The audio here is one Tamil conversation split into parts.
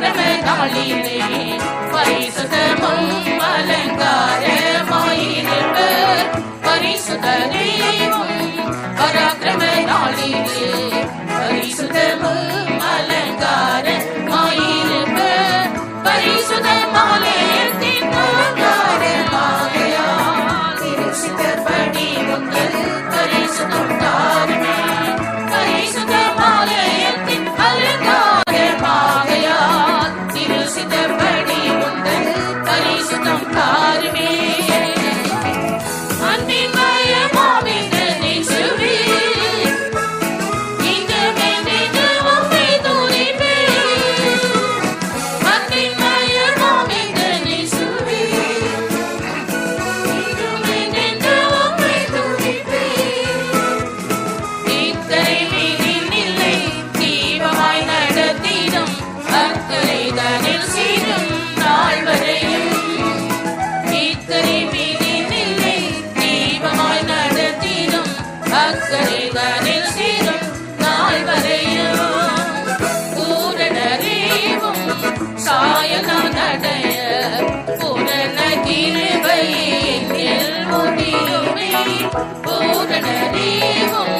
பராக்கிரம நாளிலே பரிசுத்தமும் அலங்காரமாயிருப்பர். பரிசுத்த தெய்வம் பராக்கிரம நாளிலே பரிசுத்தமும் அலங்காரமாயிருப்பர். பரிசுத்த மாலயத்தின் அலங்காரமாகையால் திருசித்தபடி உங்கள் பரிசுத்தம் தாருமே. பரிசுத்த மாலயத்தின் அலங்காரமாகையால் திருசித்தபடி உங்கள் பரிசுத்தம் தாருமே. அன்பின் மயமாவிந்த இயேசுவே, இன்றுமென்று உம்மை துதிப்பேன். அன்பின் மயமாவிந்த இயேசுவே, இன்றுமென்று உம்மை துதிப்பேன். இக்கரை மீதினில்லை தீபமாய் நடத்திடும் அக்கரை தனில் சீரும் நாள் வரையும். இக்கரை மீதினில்லை தீபமாய் நடத்திடும் அக்கரை தனில் சீரும் நாள் வரையும். பூரணரேவும் சாயலாம் நடைய பூரண கிருபையில் முடியுமே. பூரணரேவும்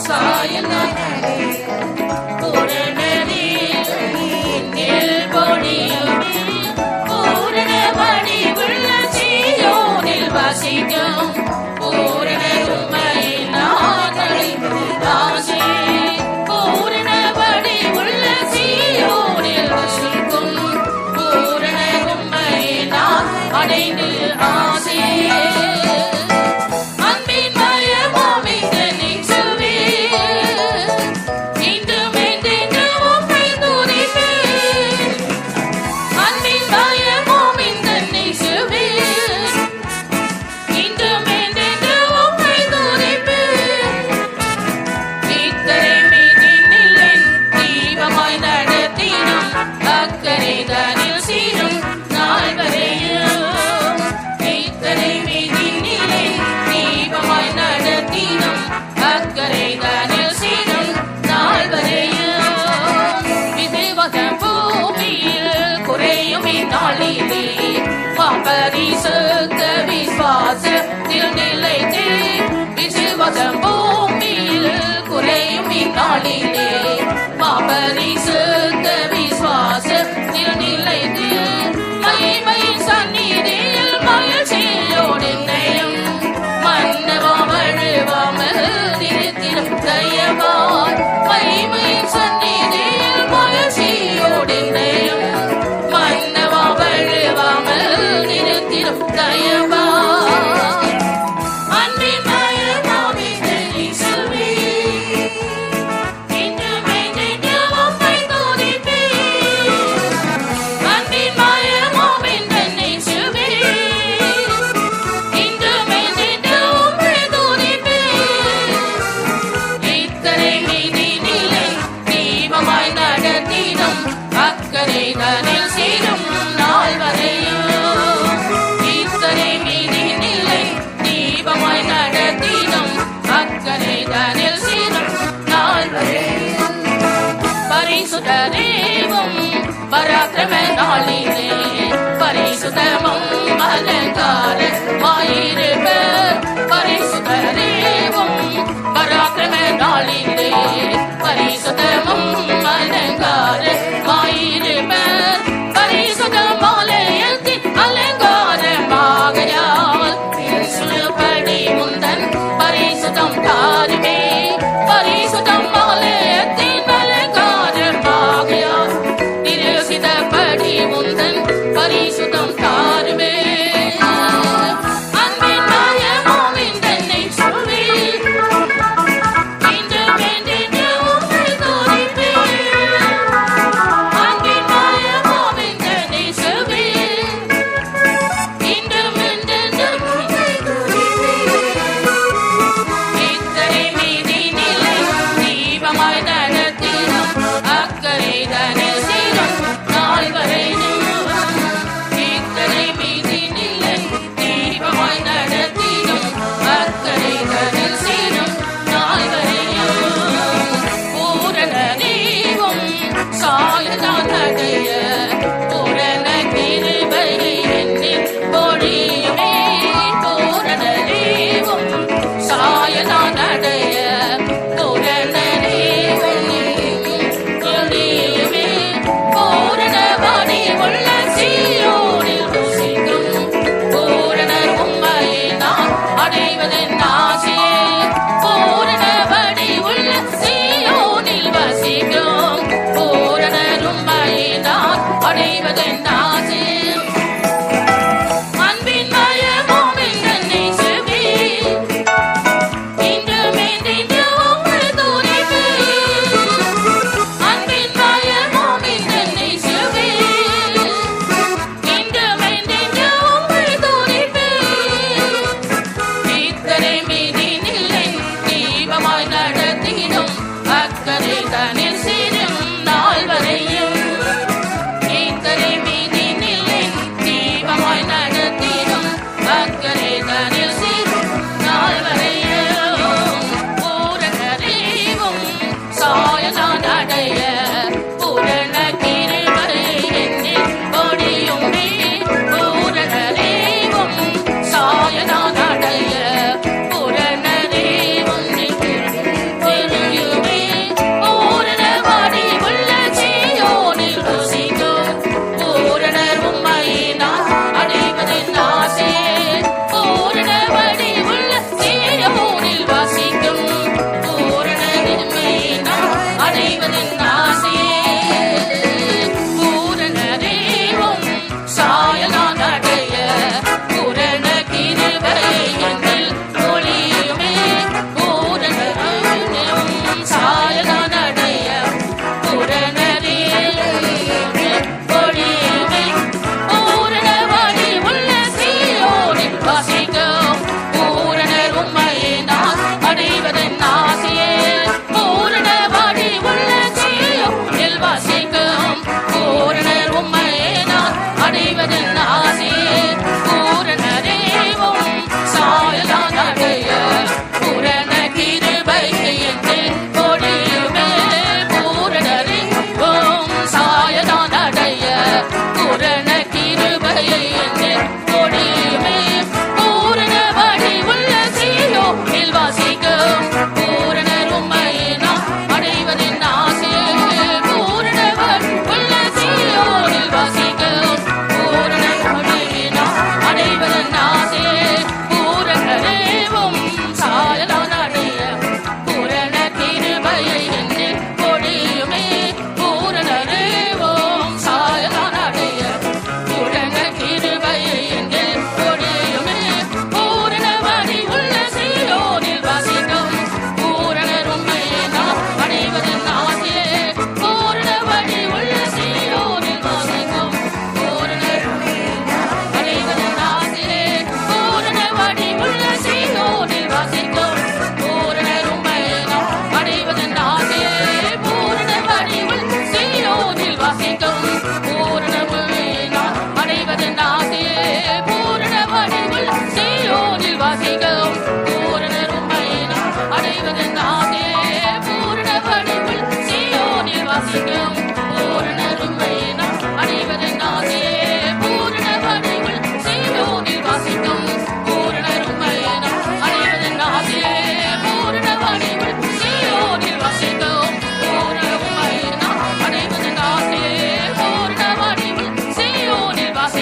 சாயலாம் நடைய பூரணரேவில் முடியுமே. பூரண வடிவுள்ள சீயோனில் வசிக்கும் பூரண உம்மையில் நான் அழைப்பேன் ஆசை. பூரண வடிவுள்ள சீயோனில் வசிக்கும் பூரண உம்மையில் நான் அடைந்து ஆசை. அன்பின் மயமாவிந்த இயேசுவே, இன்றுமென்று உம்மை துதிப்பேன். அன்பின் மயமாவிந்த இயேசுவே, இன்றுமென்று உம்மை துதிப்பேன். இக்கரை மீதினில்லை தீபமாய் நடத்திடும் அக்கரை தனில் சீரும் நாள் வரையும். இக்கரை மீதினில்லை தீபமாய் நடத்திடும் அக்கரை தனில் சீரும் நாள் வரையும். விசுவாச பூமியில் குறையும் இந்நாளிலே பரிசுத்த விசுவாசத்தில் நிலைத்தே. விசுவாச பூமியில் குறையும் இந்நாளிலே பரிசுத்த விசுவாசத்தில் நிலைத்து மகிமையின் சந்நிதியில் மகிழ்ச்சியோடு என்னையும் மன்னவா வழுவாமல் நிறுத்திடும் தயவாய். மகிமையின் சந்நிதியில் மகிழ்ச்சியோடு என்னையும் மன்னவா வழுவாமல் நிறுத்திடும் தயவாய். அன்பின் மயமாவிந்த இயேசுவே, இன்றுமென்று உம்மை துதிப்பேன். அன்பின் மயமாவிந்த இயேசுவே, இன்றுமென்று உம்மை துதிப்பேன். இக்கரை மீதினில்லை தீபமாய் நடத்திடும் அக்கரை தனில் சீரும் நாள் வரையும். இக்கரை மீதினில்லை தீபமாய் நடத்திடும் அக்கரை தனில் சீரும் நாள் வரையும். பரிசுத்த தெய்வம் பராக்கிரம நாளிலே பரிசுத்தமும் அலங்காரமாயிருப்பர். பரிசுத்த தெய்வம் பராக்கிரம நாளிலே பரிசுத்தமும் அலங்காரமாயிருப்பர். பரிசுத்த மாலயத்தின் அலங்காரமாகையால் திருசுபடி முந்தன் பரிசுத்தம் தாருமே. பரிசுத்தம் மாலயத்தின் அலங்காரமாகையால் திருசித்தபடி முந்தன்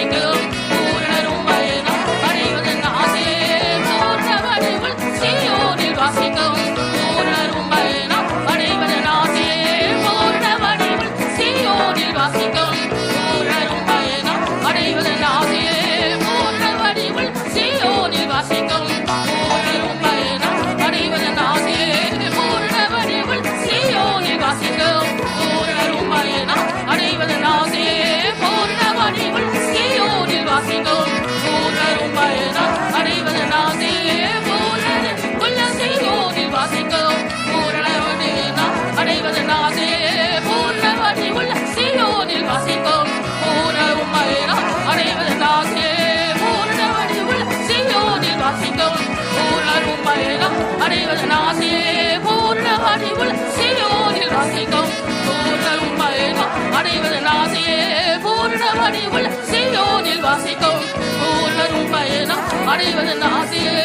வாசிக்கும் பூரணரும் பயணம் அடைவதன் ஆசையே பூர்ண வடிவில் சீயோனில் வாசிக்கும் பூரணரும் பயணம் அடைவதன் ஆசையே பூர்ண வடிவில் சீயோனில் வாசிக்கும் பூரணரும் பயணம் அடைவதன் ஆசையே பூர்ண வடிவில் சீயோனில் வாசிக்கும் பூரணரும் பயணம் அடைவதன் ஆசையே பூர்ண வடிவில் சீயோனில் வாசிக்கும் பூரணரும் பயணம் அடைவதன் ஆசையே பூர்ண வடிவில் சீயோனில் வாசிக்கும் பூரணரும் பயணம் அடைவதன் ஆசையே பூரண உள்ள சீயோனில் வாசிக்கும் பூரண பயணம் அடைவதன் ஆசையே பூர்ண வடிவுள்ள சீயோனில் வாசிக்கும் பூரணரும் பயணம் அடைவதன் ஆசையே பூர்ண வடிவுள்ள சீயோனில் வாசிக்கும் பூரணரும் பயணம் அடைவதன் ஆசையே பூர்ண வடிவுள்ள சீயோனில் வாசிக்கும் பூரணரும் பயணம் அடைவதன் ஆசையே பூர்ண வடிவுள்ள சீயோனில் வாசிக்கும் பூரணரும் பயணம் அடைவதன் ஆசையே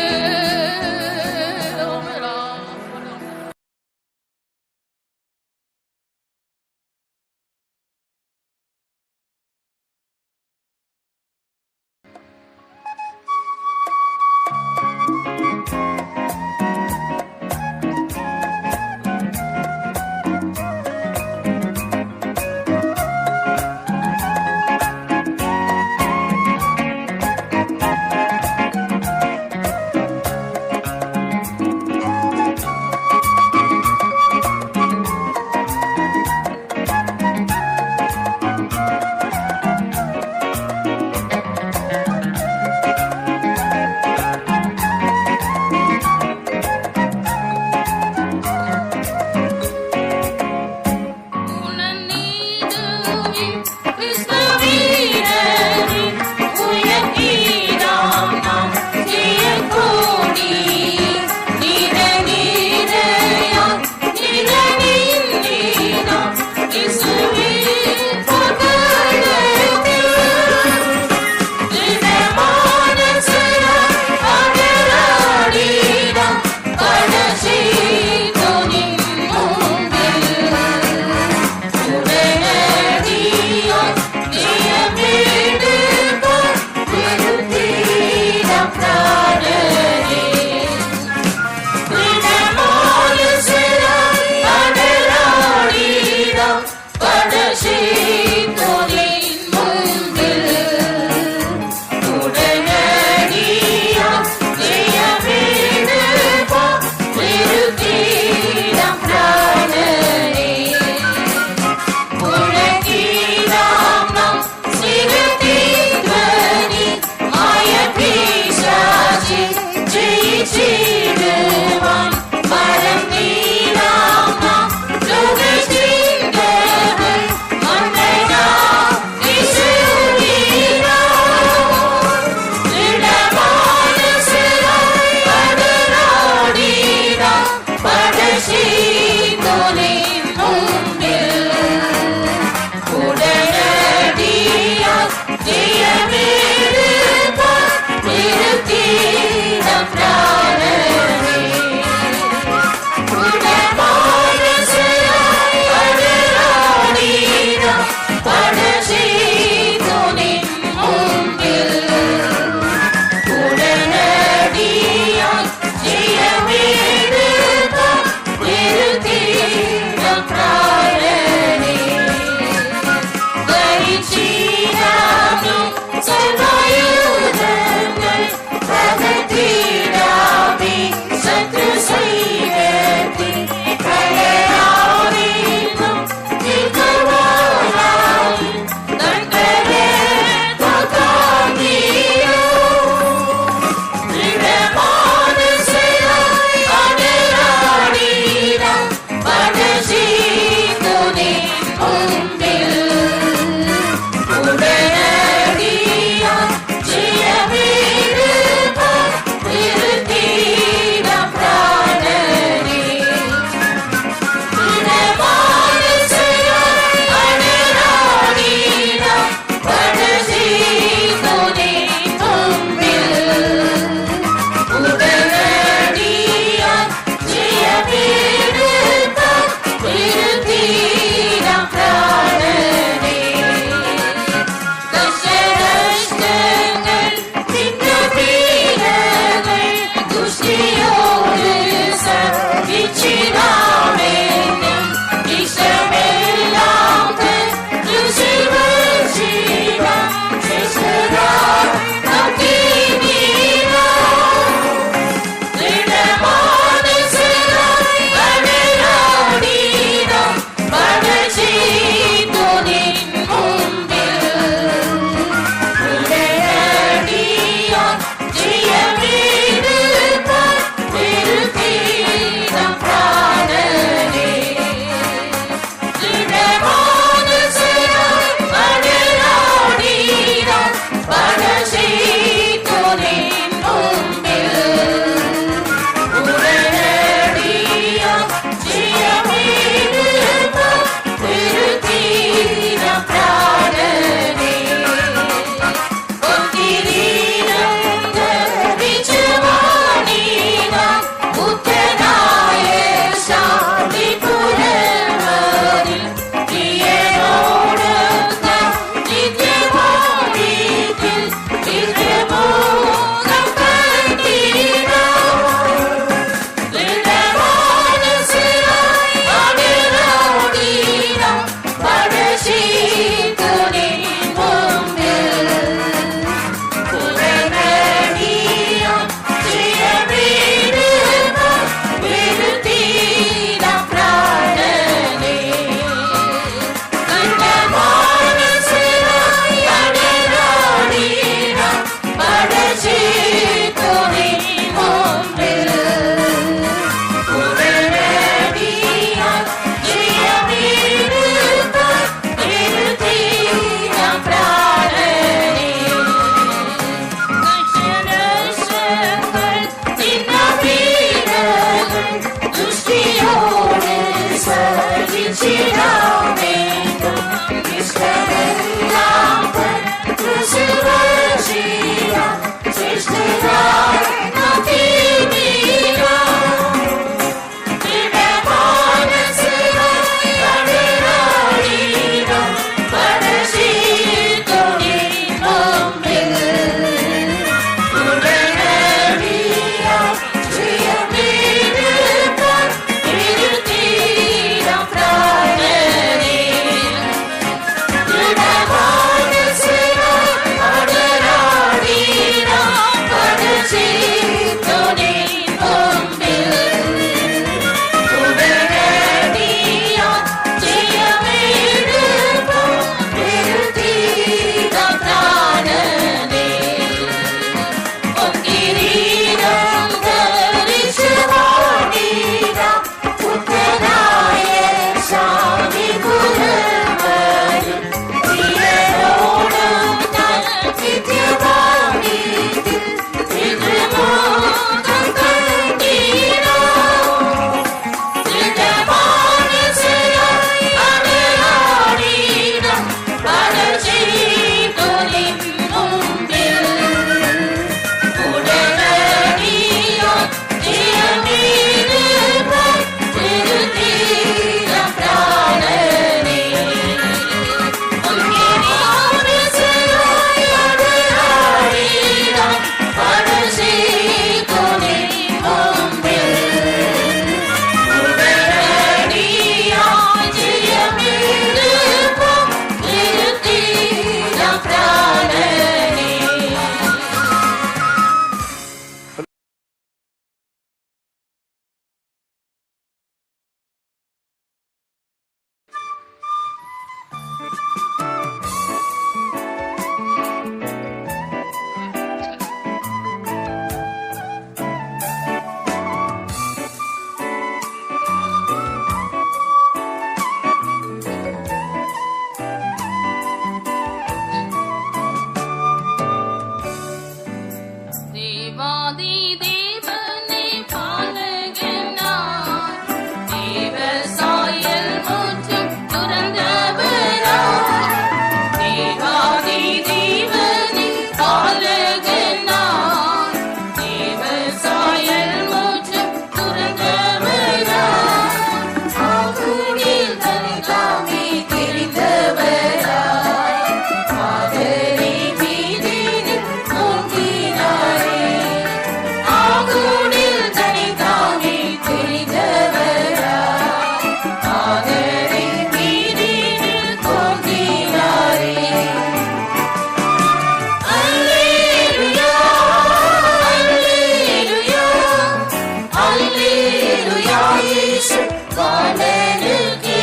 பாலனுக்கே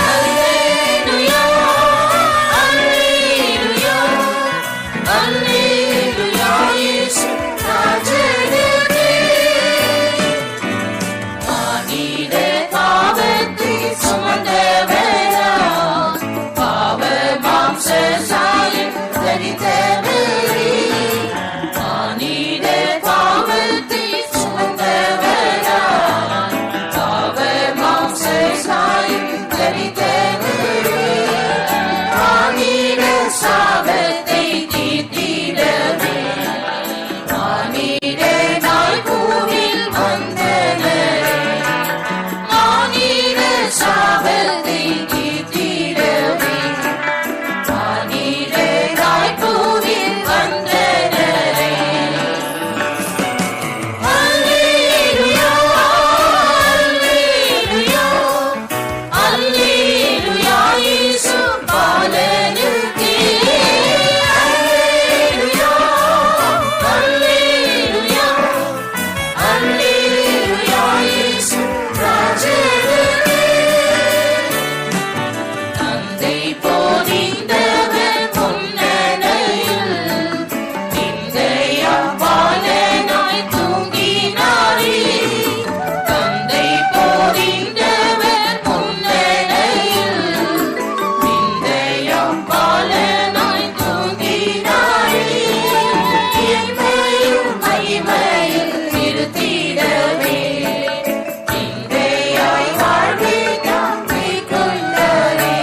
அல்லேலூயா அல்லேலூயா அல்லேலூயா இயேசு ராஜனுக்கே மானிட பாவத்தை சுமந்தவரா பாவ மாம்ச சாயம் தரித்தவரே மானிட பாவத்தை சுமந்தவரா பாவ மாம்ச சாயம் தரித்தவரே மானிட சாபத்தை தீர்த்திடவே மானிட நாய் பூவில் வந்தவரே மானிட சாபத்தை தீர்த்திடவே மானிட நாய் பூவில் வந்தவரே அல்லேலூயா அல்லேலூயா அல்லேலூயா இயேசு பாலனுக்கே அல்லேலூயா அல்லேலூயா அல்லேலூயா இயேசு ராஜனுக்கே தந்தை போதிந்தவர் முன்னணையில் இன்றையா பாலனாய் தூங்கினாரே தந்தை போதிந்தவர் முன்னணையில் இன்றையா பாலனாய் தூங்கினாரே இயற்கையும் மகிமையில் இருத்திடவே இன்றையாய் வாழ்வை தாமே கொண்டாரே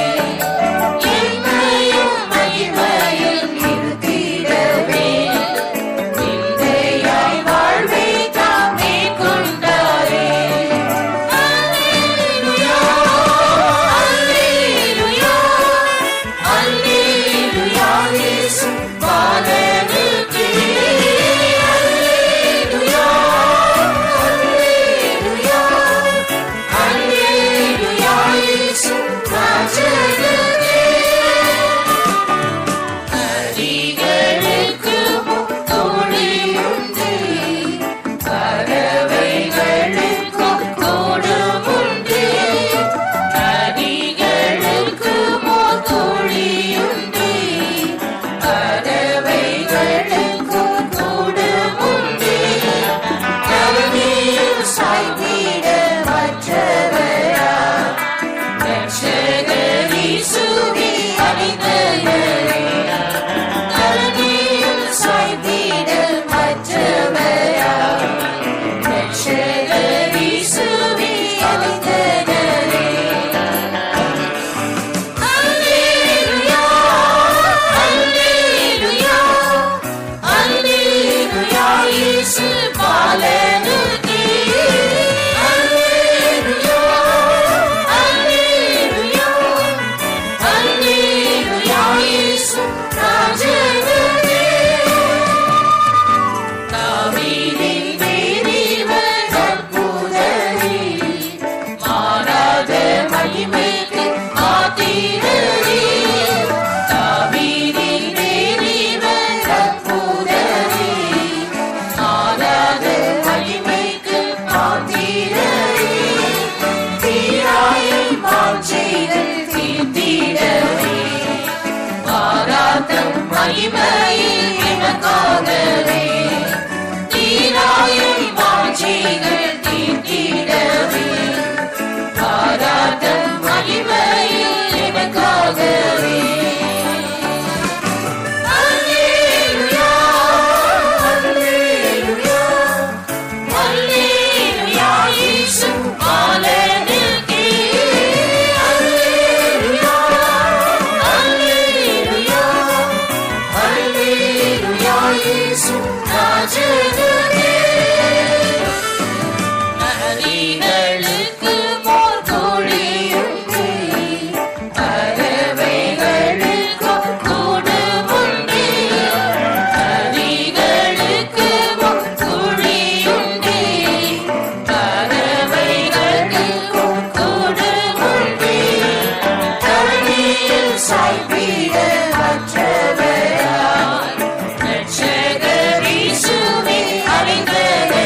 இயற்கையும் மகிமையில் இருத்திடவே இன்றையாய் வாழ்வை தாமே கொண்டாரே அல்லேலூயா அல்லேலூயா அல்லேலூயா இயேசு பாலனுக்கே அல்லேலூயா அல்லேலூயா அல்லேலூயா இயேசு ராஜனுக்கே நதிகளுக்கு முத்தொழியுண்டு பறவைகளுக்கு கூடுமுண்டு நதிகளுக்கு முத்தொழியுண்டு பறவைகளுக்கு கூடுமுண்டு நதியில் சாய்ந்திட மற்றவரா ரட்சகர் இயேசுவே அணிந்தவரே நதியில் சாய்ந்திட மற்றவரா ரட்சகர் இயேசுவே அணிந்தவரே அல்லேலூயா அல்லேலூயா அல்லேலூயா இயேசு பாலனுக்கே அல்லேலூயா அல்லேலூயா அல்லேலூயா இயேசு ராஜனுக்கே தாவீதின் வேரிவர் அற்புதரே மாறாத மகிமைக்கு ஆத்திரரே தாவீதின் வேரிவர் அற்புதரே மாறாத மகிமைக்கு ஆத்திரரே தீராயை மாஞ்செய்தல் தீர்த்திடவே மாறாத மகிமையில் எனக்காகவே தீராயை மாஞ்செய்தல் தீர்த்திடவே மாறாத மகிமையில் எனக்காகவே அல்லேலூயா அல்லேலூயா அல்லேலூயா இயேசு பாலனுக்கே அல்லேலூயா அல்லேலூயா அல்லேலூயா இயேசு ராஜனுக்கே நதிகளுக்கு மோர் கொழியுண்டு பறவைகளுக்கு கூடுமுண்டு நதிகளுக்கு மோர் கொழியுண்டு பறவைகளுக்கு கூடுமுண்டு தனியில் சாய்ந்திட மற்றவராய் ரட்சகர் இயேசுவே அணிந்தவரே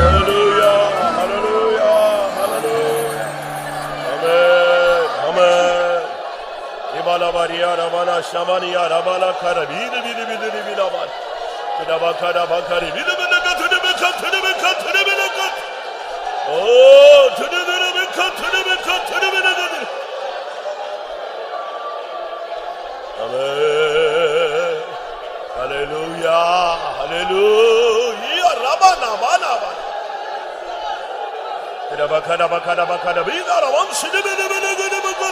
Hallelujah, hallelujah, hallelujah. Amen, amen. Ibala Maria Ramana Shamania Ramana Kara Vida Vida Vida Vida Vida Tudabakara Bakari Vida Vida Tudabaka Tudabaka Tudabaka. Oh, Tudabaka Tudabaka Tudabaka. Amen. Hallelujah, hallelujah. Ramana Mana. Tudabakara Bakara Bakara Vida Ram Sidabaka Tudabaka.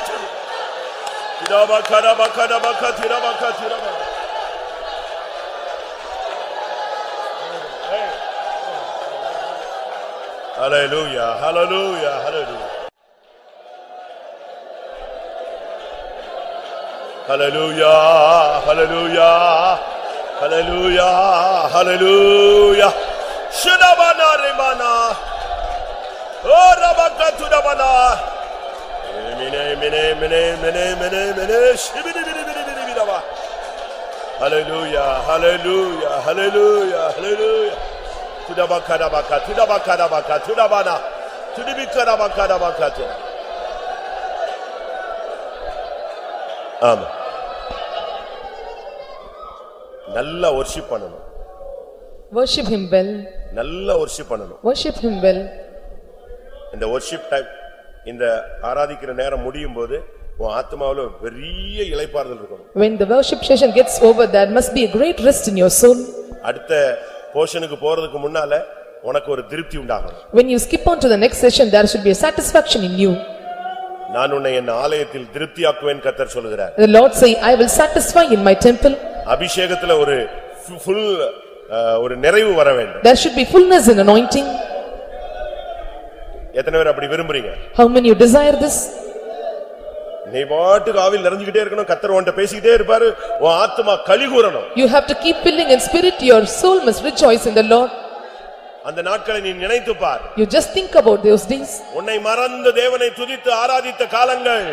Tudabakara Bakara Bakara Tudabaka Tudabaka. Hallelujah, hallelujah, hallelujah. Hallelujah, hallelujah, hallelujah, hallelujah. Shudabana Rimana. Oh, Rabaka Tudabana. Hallelujah, hallelujah, hallelujah, hallelujah. Tudabakadabaka, tudabakadabaka, tudabana, tudibikadabakadabaka. Amen. நல்ல worship பண்ணணும். Worship him well. நல்ல worship பண்ணணும். Worship him well. இந்த worship time இந்த ஆராதிக்கிற நேரம் முடியும் போது உன் ஆத்மாவுல பெரிய இளைப்பாறுதல் இருக்கும். When the worship session gets over, there must be a great rest in your soul. அடுத்த போஷனுக்கு போறதுக்கு முன்னால உனக்கு ஒரு திருப்தி உண்டாகணும். When you skip on to the next session, there should be a satisfaction in you. நான் உன்னை என் ஆலயத்தில் திருப்தியாக்குவேன் கர்த்தர் சொல்கிறார். The Lord say, I will satisfy in my temple. அபிஷேகத்துல ஒரு full ஒரு நிறைவு வர வேண்டும். There should be fullness in anointing. எத்தனை பேர் அப்படி விரும்புறீங்க? How many you desire this? நீ பாட்டுக்கு ஆவியில் நிறைஞ்சிட்டே இருக்கணும், கர்த்தர் உன்கிட்ட பேசிக்கிட்டே இருப்பாரு, உன் ஆத்மா களிகூரணும். You have to keep filling in spirit, your soul must rejoice in the Lord. அந்த நாட்களை நீ நினைத்து பார். You just think about those days. உன்னை மறந்து தேவனை துதித்து ஆராதித்த காலங்கள்.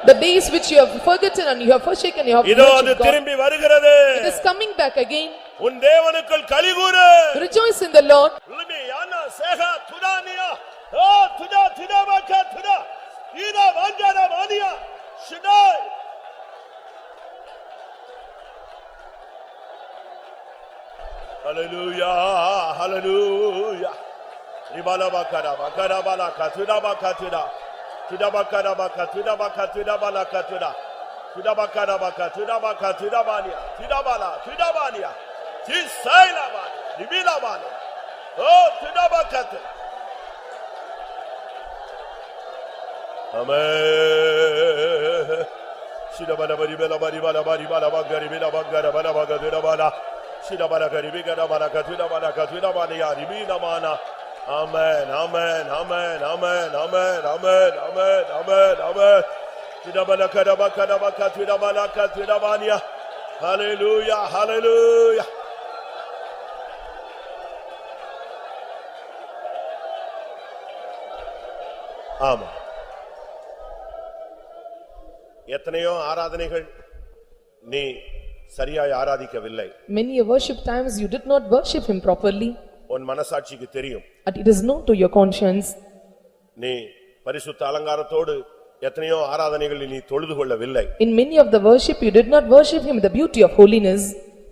The days which you have forgotten and you have forsaken, you have இதோ அது திரும்பி வருகிறது. It is coming back again. உன் தேவனுக்குள் களிகூரு. Rejoice in the Lord. லுமியானா சேகா துதானியா O துதா துதாமக துதா ஈதா வாஞ்சனா வானியா ஷிடாய். Hallelujah, hallelujah. Ribala bakara bakara bala katuda bakatuda. Tuda bakara bakatuda bakatuda bala katuda. Tuda bakara bakatuda bakatuda bania. Tuda bala, tuda bania. Tisaila bana, ribila bana. Oh, tuda bakatu. Amen. Shida bala bari bala bari bala bari bala bagari bala bagara bala bagatuda bala. Shida bala garibi gada bala katuda bala katuda bala ya ribina mana. Amen, amen, amen, amen, amen, amen, amen, amen, amen. Shida bala kada bakada bakatuda bala katuda bala. Hallelujah, hallelujah. Amen. எத்தனையோ ஆராதனைகள் நீ சரியாய் ஆராதிக்கவில்லை. Many a worship times you did not worship him properly. உன் மனசாட்சிக்கு தெரியும். And it is known to your conscience. நீ பரிசுத்த அலங்காரத்தோடு எத்தனையோ ஆராதனைகளில் நீ தொழுது கொள்ளவில்லை. In many of the worship you did not worship him in the beauty of holiness.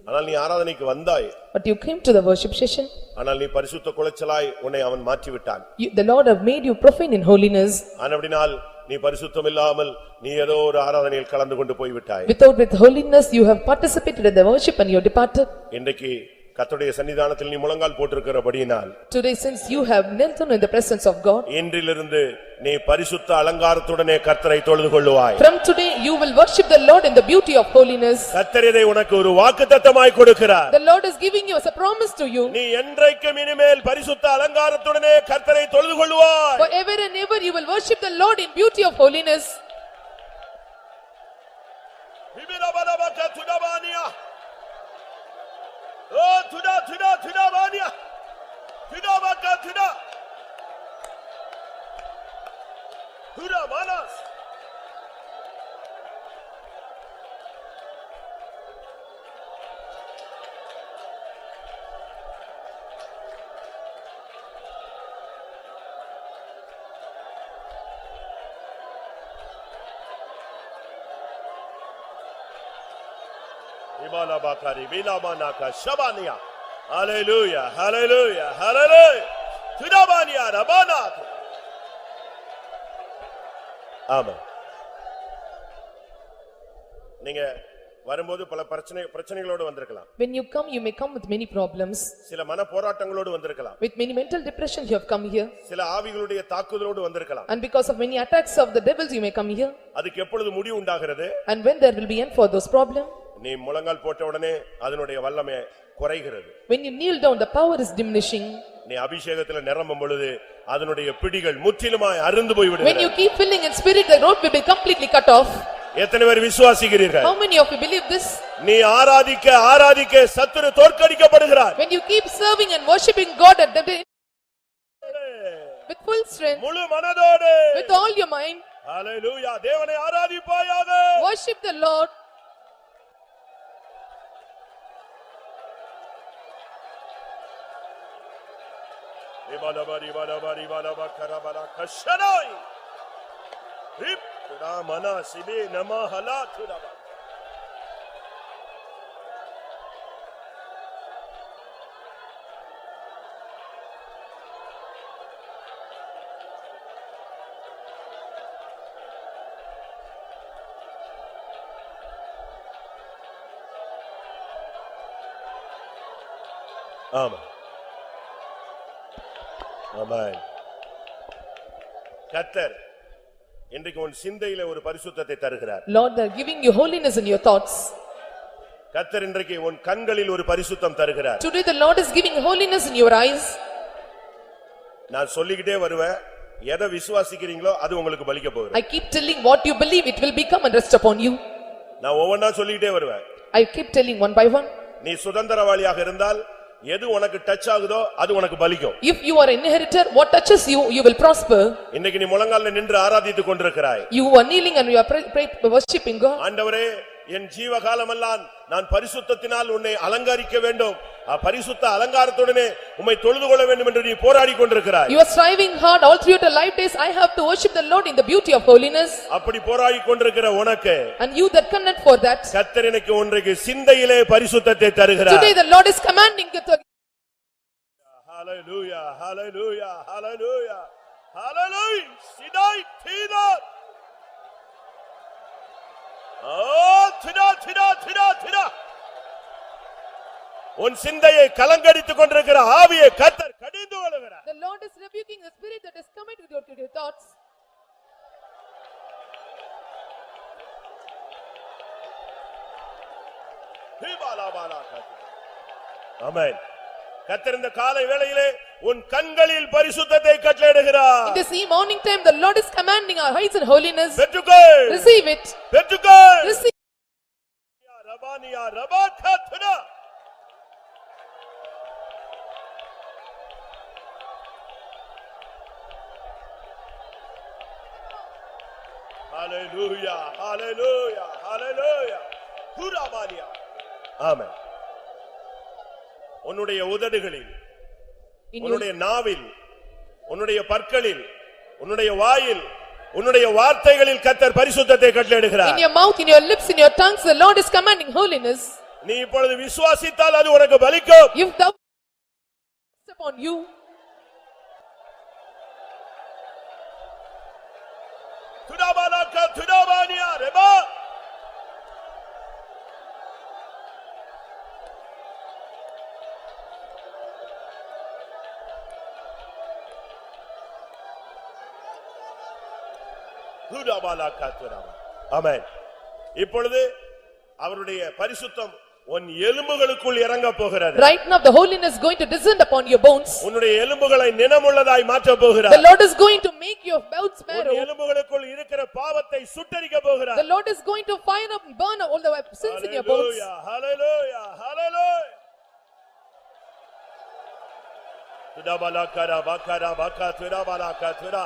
ஆனால் நீ ஆராதனைக்கு வந்தாய். But you came to the worship session. ஆனால் நீ பரிசுத்த குலைச்சலாய் உன்னை அவன் மாற்றி விட்டான். The Lord have made you profane in holiness. ஆனபடியால் நீ பரிசுத்தம் இல்லாமல் நீ ஏதோ ஒரு ஆராதனையில் கலந்து கொண்டு போய் விட்டாய். Without with holiness you have participated in the worship and you departed. இன்றைக்கு கர்த்தருடைய சன்னிதானத்தில் நீ முழங்கால் போட்டிருக்கிறபடியினால் Today since you have knelt down in the presence of God, இன்றிலிருந்து நீ பரிசுத்த அலங்காரத்துடனே கர்த்தரை தொழுது கொள்ளுவாய். from today you will worship the Lord in the beauty of holiness. கர்த்தர் இதை உனக்கு ஒரு வாக்குத்தத்தமாய் கொடுக்கிறார். The Lord is giving you as a promise to you. நீ என்றைக்கும் இனிமேல் பரிசுத்த அலங்காரத்துடனே கர்த்தரை தொழுது கொள்ளுவாய். Forever and ever you will worship the Lord in beauty of holiness. விபிரபலபக துடபானியா O துடா துடா துடபானியா துடபக துடா துடா Manas Ibala bakari bilamanaka shabaniya. Hallelujah, hallelujah, hallelujah. Tudabaniya rabana. Amen. நீங்க வரும்போது பல பிரச்சனைகளோடு வந்திருக்கலாம். When you come, you may come with many problems. சில மன போராட்டங்களோடு வந்திருக்கலாம். With many mental depression you have come here. சில ஆவிகளுடைய தாக்குதலோடு வந்திருக்கலாம். And because of many attacks of the devils you may come here. அதுக்கு எப்பொழுது முடிவு உண்டாகிறது? And when there will be end for those problems? நீ முழங்கால் போட்ட உடனே அதனுடைய வல்லமை குறைகிறது. When you kneel down, the power is diminishing. நீ அபிஷேகத்துல நிரம்பும் பொழுது அதனுடைய பிடிகள் முற்றிலுமாய் அறுந்து போய் விடுகிறது. When you keep filling in spirit, the rope will be completely cut off. எத்தனை பேர் விசுவாசிக்கிறீர்கள்? How many of you believe this? நீ ஆராதிக்க சத்துரு தோற்கடிக்கப்படுகிறார். When you keep serving and worshiping God at the with full strength, முழு மனதோடு, with all your mind, ஹalleluya, தேவனை ஆராதிப்பாயாக. worship the Lord. இபலபரி கரபல கஷனாய் ஹிப் ராமனா சிபே நமஹலா துரபா. ஆமென். ஆமென். கர்த்தர் இன்றைக்கு உன் சிந்தையிலே ஒரு பரிசுத்தத்தை தருகிறார். Lord, they are giving you holiness in your thoughts. கர்த்தர் இன்றைக்கு உன் கண்களில் ஒரு பரிசுத்தம் தருகிறார். Today the Lord is giving holiness in your eyes. நான் சொல்லிக்கிட்டே வருவேன், எதை விசுவாசிக்கிறீங்களோ அது உங்களுக்கு பலிக்க போகுது. I keep telling what you believe, it will become and rest upon you. நான் ஒவ்வொன்றா சொல்லிக்கிட்டே வருவேன். I keep telling one by one. நீ சுதந்திரவாளியாக இருந்தால் எது உனக்கு டச் ஆகுதோ அது உனக்கு பலிக்கும். If you are an inheritor, what touches you, you will prosper. இன்னைக்கு நீ முழங்கால்ல நின்று ஆராதித்துக் கொண்டிருக்கிறாய். You are kneeling and you are worshiping God. ஆண்டவரே, என் ஜீவகாலமெல்லாம் நான் பரிசுத்தத்தினால் உன்னை அலங்கரிக்க வேண்டும், பரிசுத்த அலங்காரத்துடனே உம்மை தொழுது கொள்ள வேண்டும் என்று நீ போராடி கொண்டிருக்கிறாய். You are striving hard all through your life days. I have to worship the Lord in the beauty of holiness. அப்படி போராடி கொண்டிருக்கிற உனக்கு, And you that connect for that, கர்த்தர் எனக்கு ஒன்றைக்கு சிந்தையிலே பரிசுத்தத்தை தருகிறார். today the Lord is commanding you to Hallelujah, hallelujah, hallelujah, hallelujah. Sidai thida. Oh, thida. உன் சிந்தையை கலங்கடித்துக் கொண்டிருக்கிற ஆவியை கர்த்தர் கடிந்து கொள்கிறார். The Lord is rebuking the spirit that is coming with your thoughts. ஆமென். கர்த்தர் இந்த காலை வேளையிலே உன் கண்களில் பரிசுத்தத்தை கட்டளையிடுகிறார். In this morning time, the Lord is commanding our eyes in holiness. பெற்றுக்கொள். Receive it. பெற்றுக்கொள். Receive. ரபானியா ரபாகத்னா. Hallelujah, hallelujah, hallelujah. Hurabaniya. Amen. உன்னுடைய உதடுகளில், உன்னுடைய நாவில், உன்னுடைய பற்களில், உன்னுடைய வாயில், உன்னுடைய வார்த்தைகளில் கர்த்தர் பரிசுத்தத்தை கட்டளையிடுகிறார். In your mouth, in your lips, in your tongues, the Lord is commanding holiness. நீ இப்பொழுது விசுவாசித்தால் அது உனக்கு பலிக்கும். If thou upon you, துடாபாலா துடாபானியா Reba. ஆமென். இப்பொழுது அவருடைய பரிசுத்தம் உன் எலும்புகளுக்குள் இறங்க போகிறது. right now the holiness is going to descend upon your bones. உன்னுடைய எலும்புகளை நினமுள்ளதாய் மாற்ற போகிறார். The Lord is going to make your bones marrow. உன் எலும்புகளுக்குள் இருக்கிற பாவத்தை சுட்டெரிக்க போகிறார். The Lord is going to fire up and burn up all the sins in your bones. Hallelujah, hallelujah. Tudabala kara bakara baka tudabala ka tuda.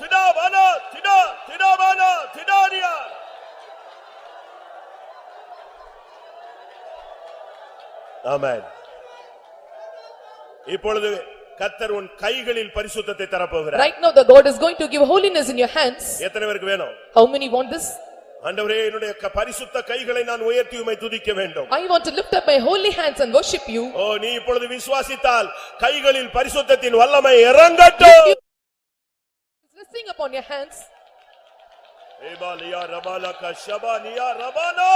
Tudabala tudabala tudania. ஆமென். இப்பொழுது கர்த்தர் உன் கைகளில் பரிசுத்தத்தை தர போகிறார். Right now the God is going to give holiness in your hands. எத்தனை பேருக்கு வேணும்? How many want this? ஆண்டவரே என்னுடைய பரிசுத்த கைகளை நான் உயர்த்தி உம்மை துதிக்க வேண்டும். I want to lift up my holy hands and worship you. ஓ நீ இப்பொழுது விசுவாசித்தால் கைகளில் பரிசுத்தத்தின் வல்லமை இறங்கட்டும். Resting upon your hands. ஏபாலியா ரபாலக ஷபானியா ரபானா.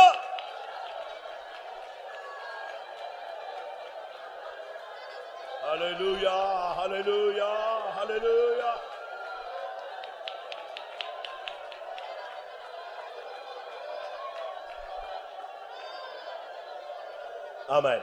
Hallelujah, hallelujah, hallelujah. Amen.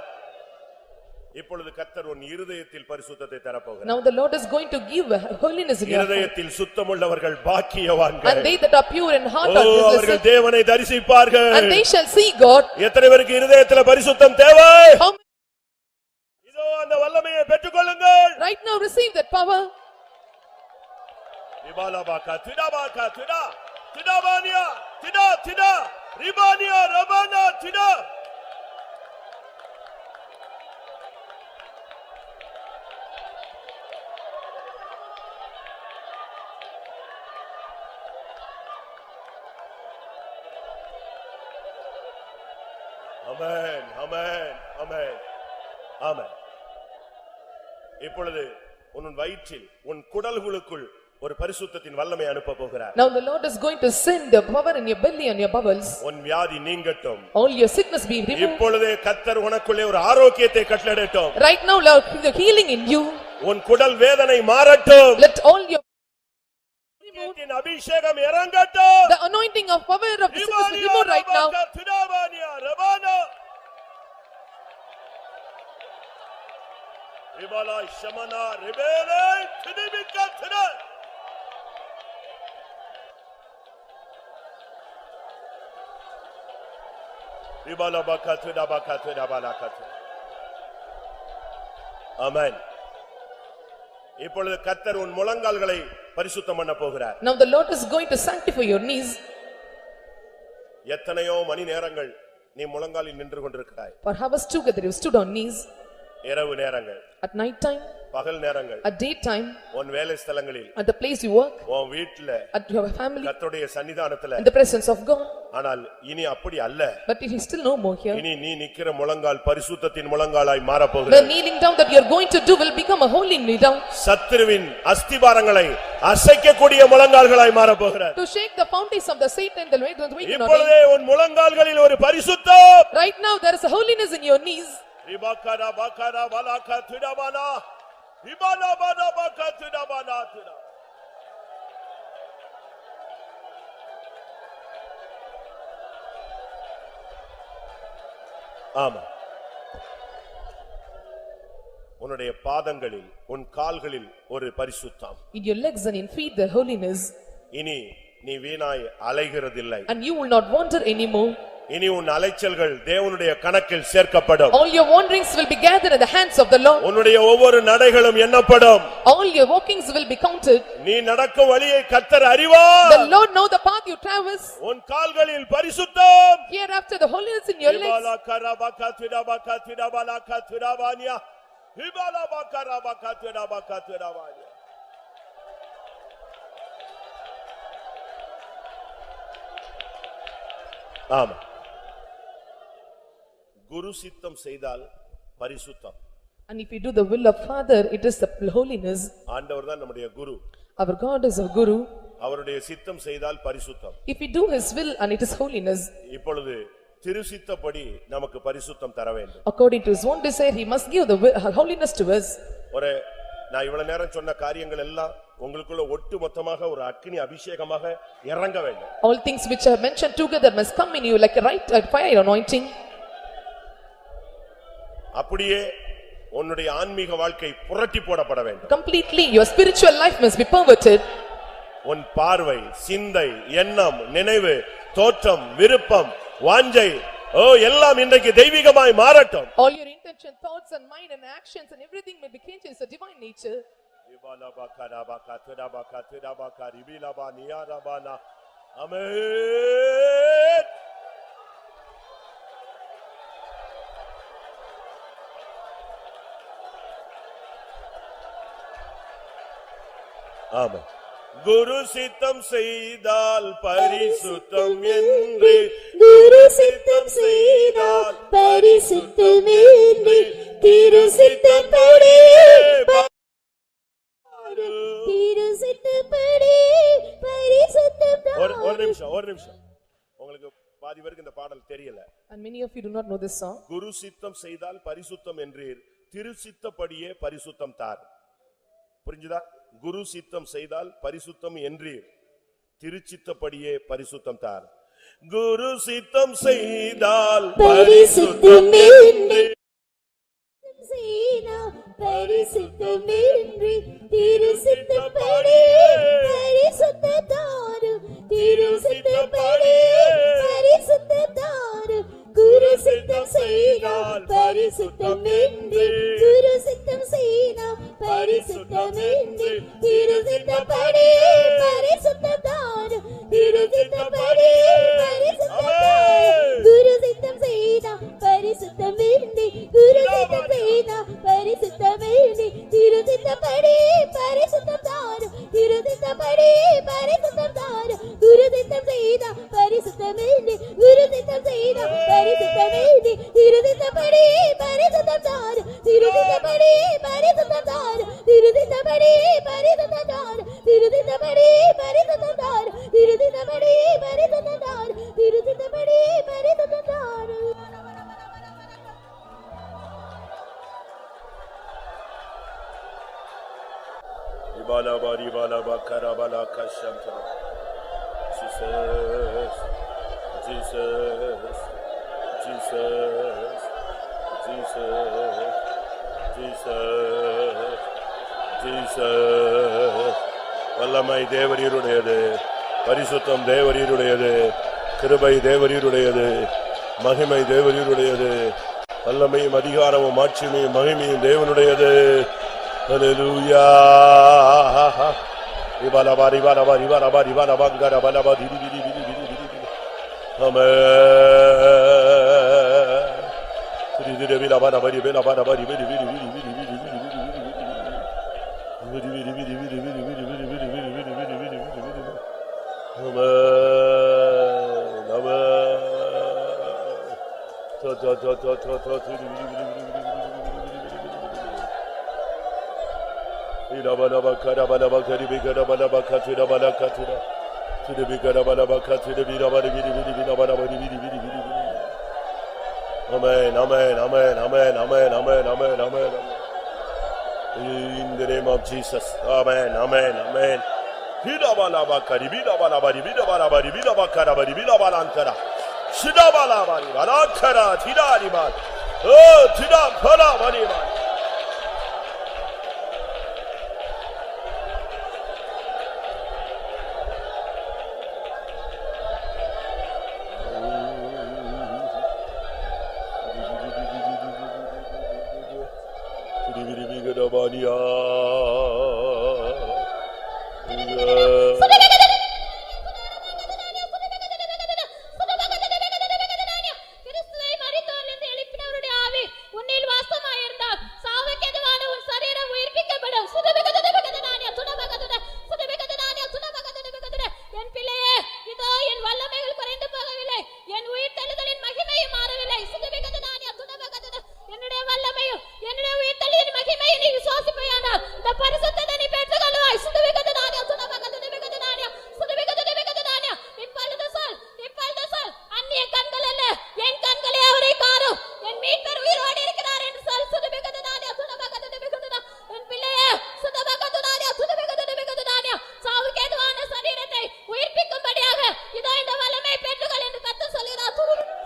இப்பொழுது கர்த்தர் உன் இருதயத்தில் பரிசுத்தத்தை தரப்போகிறார். Now the Lord is going to give holiness in your heart. இருதயத்தில் சுத்தமுள்ளவர்கள் பாக்கியவான்கள். And they that are pure in heart are அவர்கள் blessed. தேவனை தரிசிப்பார்கள். And they shall see God. எத்தனை பேருக்கு இருதயத்தில் பரிசுத்தம் தேவை? How many இதோ அந்த வல்லமையை பெற்றுக்கொள்ளுங்கள். right now receive that power? இபாலபாகா திடாபாகா திடா திடாபானியா திடா திடா ரிபானியா ரபானா திடா. Amen, amen, amen, amen. இப்பொழுது உன் வயிற்றில் உன் குடல்களுக்குள் ஒரு பரிசுத்தத்தின் வல்லமை அனுப்ப போகிறார். Now the Lord is going to send the power in your belly and your bowels. உன் வியாதி நீங்கட்டும். All your sickness be removed. இப்பொழுதே கர்த்தர் உனக்குள்ளே ஒரு ஆரோக்கியத்தை கட்டளையிடட்டும். Right now Lord, the healing in you. உன் குடல் வேதனை மாறட்டும். Let all your அபிஷேகம் இறங்கட்டும். the anointing of power of the sickness be removed right now. Ribala shamana rebele tidibika tina. Ribala bakatu da bakatu da balakatu. Amen. இப்பொழுது கர்த்தர் உன் முழங்கால்களை பரிசுத்தம் பண்ண போகிறார். Now the Lord is going to sanctify your knees. எத்தனையோ மணி நேரங்கள் நீ முழங்காலில் நின்று கொண்டிருக்கிறாய். For hours together you stood on knees. இரவு நேரங்கள், at night time, பகல் நேரங்கள், at day time, உன் வேலை ஸ்தலங்களில், at the place you work, உன் வீட்ல, at your family, கர்த்தருடைய சன்னிதானத்துல, in the presence of God. ஆனால் இனி அப்படி அல்ல. But it is still no more here. இனி நீ நிக்கிற முழங்கால் பரிசுத்தத்தின் முழங்காலாய் மாற The போகிறது. kneeling down that you are going to do will become a holy kneel down. சத்துருவின் அஸ்திபாரங்களை அசைக்கக்கூடிய முழங்கால்களாய் மாற போகிறது. To shake the foundations of the Satan the way the wicked are. இப்பொழுதே உன் முழங்கால்களில் ஒரு பரிசுத்தம். Right now there is a holiness in your knees. ரிபகரா பகரா பலகா திடபனா ரிபனா பனா பகா திடபனா திட. ஆமா, உன்னுடைய பாதங்களில் உன் கால்களில் ஒரு பரிசுத்தம். In your legs and in feet the holiness. இனி நீ வீணாய் அலைகிறதில்லை. And you will not wander anymore. இனி உன் அலைச்சல்கள் தேவனுடைய கணக்கில் சேர்க்கப்படும். All your wanderings will be gathered in the hands of the Lord. உன்னுடைய ஒவ்வொரு நடைகளும் எண்ணப்படும். All your walkings will be counted. நீ நடக்கும் வழியை கர்த்தர் அறிவார். The Lord know the path you traverse. உன் கால்களில் பரிசுத்தம். Hereafter the holiness in your legs. இபாலா கரபகா திடபகா திடபலகா திடபானியா இபாலா பகரபகா திடபகா திடபானியா. ஆமா, குரு சித்தம் செய்தால் பரிசுத்தம். And if you do the will of Father, it is the holiness. ஆண்டவர் தான் நம்முடைய குரு. Our God is our Guru. அவருடைய சித்தம் செய்தால் பரிசுத்தம். If we do His will and it is holiness. இப்பொழுது திருசித்தப்படி நமக்கு பரிசுத்தம் தர வேண்டும். According to His own desire, He must give the holiness to us. ஒரு நான் இவ்வளவு நேரம் சொன்ன காரியங்கள் எல்லாம் உங்களுக்குள்ள ஒட்டு மொத்தமாக ஒரு அக்கினி அபிஷேகமாக இறங்க வேண்டும். All things which I mentioned together must come in you like a right fire anointing. அப்படியே உன்னுடைய ஆன்மீக வாழ்க்கை புரட்டி போடப்பட வேண்டும். Completely your spiritual life must be perverted. உன் பார்வை, சிந்தை, எண்ணம், நினைவு, தோற்றம், விருப்பம், வாஞ்சை எல்லாம் இன்றைக்கு தெய்வீகமாய் மாறட்டும். All your intention, thoughts and mind and actions and everything may be changed in the divine nature. Amen. ஆமா, குரு சித்தம் செய்தால் பரிசுத்தம் என்று குரு சித்தம் செய்தால் பரிசுத்தம் என்று திரு சித்தப்படி திரு சித்தப்படி பரிசுத்தம் ஒரு நிமிஷம் உங்களுக்கு பாதி பேருக்கு இந்த பாடல் தெரியல. And many of you do not know this song. குரு சித்தம் செய்தால் பரிசுத்தம் என்றீர், திரு சித்தப்படியே பரிசுத்தம் தார். புரிஞ்சுதா? குரு சித்தம் செய்தால் பரிசுத்தம் என்றீர், திருச்சித்தப்படியே பரிசுத்தம் தார். குரு சித்தம் செய்தால் பரிசுத்தம் என்றீர், பரிசுத்தம் என்று திரு சித்தப்படி பரிசுத்தம் தாரும் திரு சித்தப்படி பரிசுத்தம் தாரும் குரு சித்தம் செய்தால் பரிசுத்தம் என்று குரு சித்தம் செய்தால் பரிசுத்தம் என்று திரு சித்தப்படி பரிசுத்தம் தாரும் திரு சித்தப்படி பரிசுத்தம் தாரும் குரு சித்தம் செய்தால் பரிசுத்தம் என்று குரு சித்தம் செய்தால் பரிசுத்தம் என்று திரு சித்தப்படி பரிசுத்தம் தாரும் திரு சித்தப்படி பரிசுத்தம் தாரும் குரு சித்தம் செய்தால் பரிசுத்தம் என்று குரு சித்தம் செய்தால் பரிசுத்தம் என்று திரு சித்தப்படி பரிசுத்தம் தாரும் திரு சித்தப்படி பரிசுத்தம் தாரும் திரு சித்தப்படி பரிசுத்தம் தாரும் திரு சித்தப்படி பரிசுத்தம் தாரும் திரு சித்தப்படி பரிசுத்தம் தாரும் திரு சித்தப்படி பரிசுத்தம் தாரும். Ibala bari bala bakara bala kashantara. Jesus, Jesus, Jesus, Jesus, Jesus, Jesus. வல்லமை தேவரீருடையது, பரிசுத்தம் தேவரீருடையது, கிருபை தேவரீருடையது, மகிமை தேவரீருடையது, வல்லமையும் அதிகாரமும் ஆட்சிமையும் மகிமையும் தேவனுடையது. Hallelujah. Ibala bari bala bari bala bari bala bangara bala bari biri biri biri biri biri. Amen. Biri biri biri bala bari bala bala bari biri biri biri biri biri biri biri biri biri biri biri biri biri biri biri biri biri biri biri. Amen. Amen. Ta ta ta ta ta ta biri biri biri biri biri. Bala bakara bala bakari bigara bala bakatira bala katira. Tide bigara bala bakatira bira bala biri biri bira bala biri biri biri biri. Amen, amen, amen, amen, amen, amen, amen, amen. In the name of Jesus. Amen, amen, amen. Bira bala bakari bira bala bari bira bala bari bira bakara bari bira bala ankara. Shida bala bari bala ankara tida riman. Oh, tida bala bari man.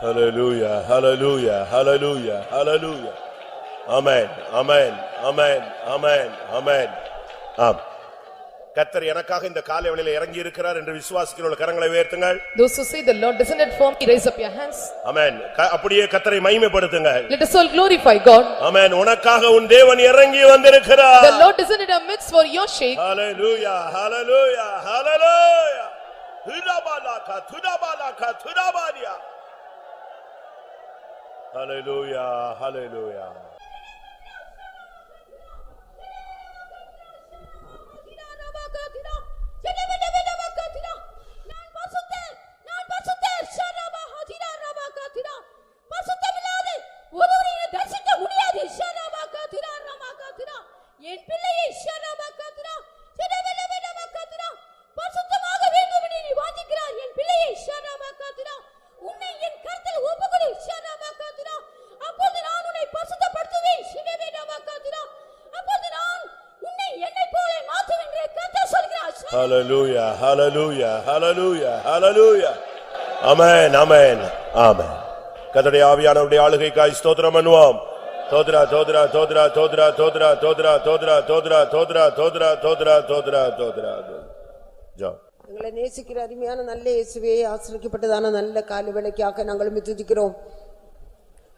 Hallelujah, hallelujah, hallelujah, hallelujah. Amen, amen, amen, amen, amen. ஆம். கர்த்தர் எனக்காக இந்த காலை வேளையிலே இறங்கி இருக்கிறார் என்று விசுவாசிக்கிறவர்கள் கரங்களை உயர்த்துங்கள். Those who say the Lord descended for me, raise up your hands. Amen. அப்படியே கர்த்தரை மகிமைப்படுத்துங்கள். Let us all glorify God. Amen. உனக்காக உன் தேவன் இறங்கி வந்திருக்கிறார். The Lord descended amidst for your sake. Hallelujah, hallelujah, hallelujah. Thudabalaka, thudabalaka, thudabadia. Hallelujah, hallelujah. Jada Hallelujah, hallelujah, hallelujah, hallelujah. Amen, amen, amen. கர்த்தருடைய ஆவியானவருடைய ஆளுகைக்காய் ஸ்தோத்திரம் பண்ணுவோம். தோத்ரா தோத்ரா தோத்ரா தோத்ரா தோத்ரா தோத்ரா தோத்ரா தோத்ரா தோத்ரா தோத்ரா தோத்ரா தோத்ரா தோத்ரா. ஜோ. எங்களை நேசிக்கிற அருமையான நல்ல இயேசுவே, ஆசீர்வதிக்கப்பட்டதான நல்ல காலை வேளைக்காக நாங்கள் துதிக்கிறோம்.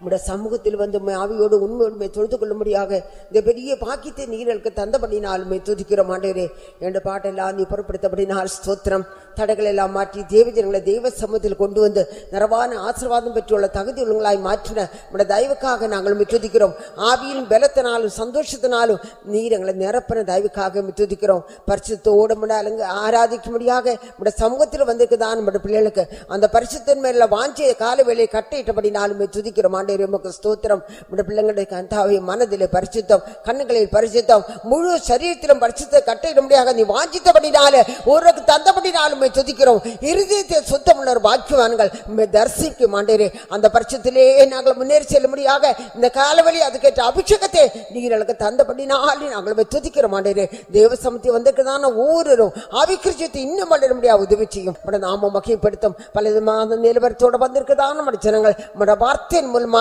உம்முடைய சமூகத்தில் வந்து ஆவியோடு உண்மையோடு தொழுது கொள்ளும்படியாக இந்த பெரிய பாக்கியத்தை நீர்களுக்கு தந்தபடினால் துதிக்கிறோம் ஆண்டவரே. என்ற பாட்டெல்லாம் நீ பொருட்படுத்தபடினால் ஸ்தோத்திரம். தடைகள் எல்லாம் மாற்றி தேவஜனங்களை தெய்வ சமூகத்தில் கொண்டு வந்து நிறவான ஆசீர்வாதம் பெற்றுள்ள தகுதி உள்ளவங்களாய் மாற்றின உம்முடைய தயவுக்காக நாங்கள் துதிக்கிறோம். ஆவியின் பலத்தினாலும் சந்தோஷத்தினாலும் நீர் எங்களை நிரப்பின தயவுக்காக துதிக்கிறோம். பரிசுத்தோடு ஆராதிக்கும்படியாக உம்முடைய சமூகத்தில் வந்திருக்குதான் நம்முடைய பிள்ளைகளுக்கு அந்த பரிசுத்தின் மேல வாஞ்சிய கால வேலையை கட்டிட்டபடினாலும் துதிக்கிறோம். ஸ்தோத்திரம். பிள்ளைங்களுடைய கந்தாவை மனதிலே பரிசுத்தம், கண்ணுகளில் பரிசுத்தம், முழு சரீரத்திலும் பரிசுத்த கட்டிடும்படியாக நீ வாஞ்சித்தபடினால ஒரு தந்தபடினாலும் துதிக்கிறோம். இருதயத்தை சுத்தம் உள்ள ஒரு பாக்கியவான்கள் தரிசிக்கும் ஆண்டவரே. அந்த பரிசுத்திலே நாங்கள் முன்னேறி செல்லும்படியாக இந்த காலவெளி அதுக்கேற்ற அபிஷேகத்தை நீங்களுக்கு தந்தபடினாலே நாங்கள் துதிக்கிறோம் ஆண்டவரே. தேவ சமூகத்தை வந்திருக்கிறதான ஒவ்வொருவரும் ஆவிக்கிருச்சத்தை இன்னும் வளர முடியாது உதவி செய்யும். நாம மகிமைப்படுத்தும் பல விதமான நிலவரத்தோடு வந்திருக்கிறதான ஜனங்கள் வார்த்தையின் மூலமாக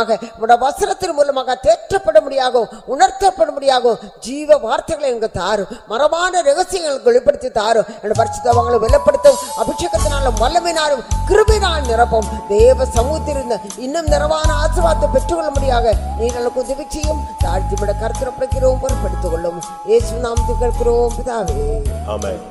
வசனத்தின் மூலமாக தேற்றப்பட முடியாகும், உணர்த்தப்பட முடியாகும். ஜீவ வார்த்தைகளை எங்களுக்கு தாரும், மரமான ரகசியங்களுக்கு வெளிப்படுத்தி தாரும். பரிசுத்தவங்களை வெளிப்படுத்தும் அபிஷேகத்தினாலும் வல்லமையினாலும் கிருபையினால் நிரப்பும். தேவ சமூகத்திலிருந்து இன்னும் நிறவான ஆசீர்வாதத்தை பெற்றுக்கொள்ளும்படியாக நீங்களுக்கு உதவி செய்யும். தாழ்த்திவிட கருத்துரைக்கிறோம், பொருட்படுத்திக் கொள்ளும். இயேசு நாமத்தில் கேட்கிறோம் பிதாவே, ஆமென்.